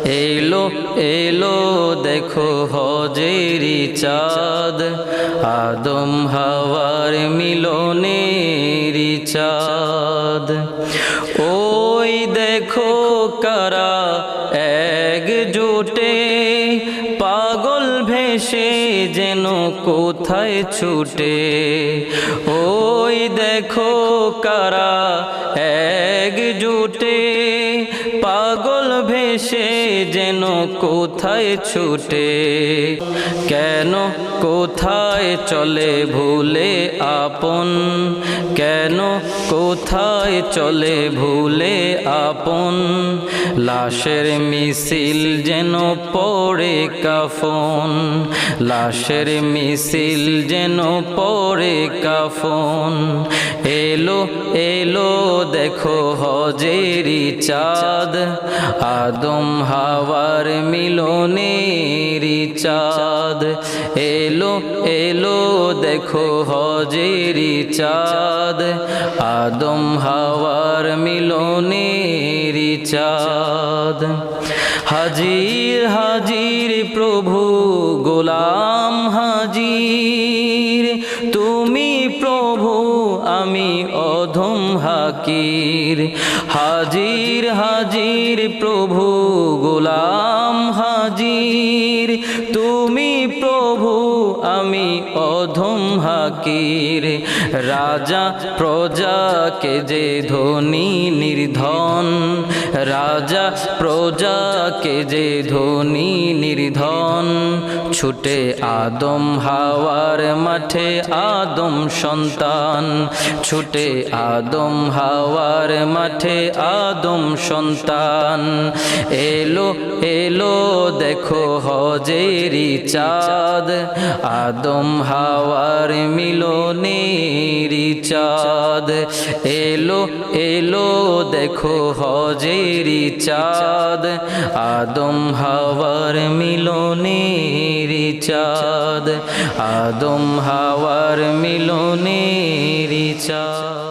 এলো এলো দেখো হজেরি চাঁদ, আদম হাওয়ার মিলনেরি চাঁদ। ওই দেখো কারা একজোটে, পাগল ভেসে যেন কোথায় ছুটে। ওই দেখো কারা একজোটে, পাগল ভেসে যেন কোথায় ছুটে। কেন কোথায় চলে ভুলে আপন, কেন কোথায় চলে ভুলে আপন। লাশের মিছিল যেন পড়ে কাফন, লাশের মিছিল যেন পড়ে কাফন। এলো এলো দেখো হজেরি চাঁদ, আদম হাওয়ার মিলনেরি চাঁদ। এলো এলো দেখো হজেরি চাঁদ, আদম হাওয়ার মিলনেরি চাঁদ। হাজির হাজির প্রভু গোলাম হাজির, তুমি প্রভু আমি অধম হাকির। হাজির হাজির প্রভু গোলাম হাজির, তুমি প্রভু আমি অধম হাকির। রাজা প্রজাকে যে ধনী নির্ধন, রাজা প্রজাকে যে ধনী নির্ধন। ছুটে আদম হাওয়ার মাঠে আদম সন্তান, ছুটে আদম হাওয়ার মাঠে আদম সন্তান। এলো এলো দেখো হজেরি চাঁদ, আদম হাওয়ার মিলনেরি চাঁদ। এলো এলো দেখো হজেরি চাঁদ, আদম হাওয়ার মিলনেরি চাঁদ, আদম হাওয়ার মিলনেরি চাঁদ।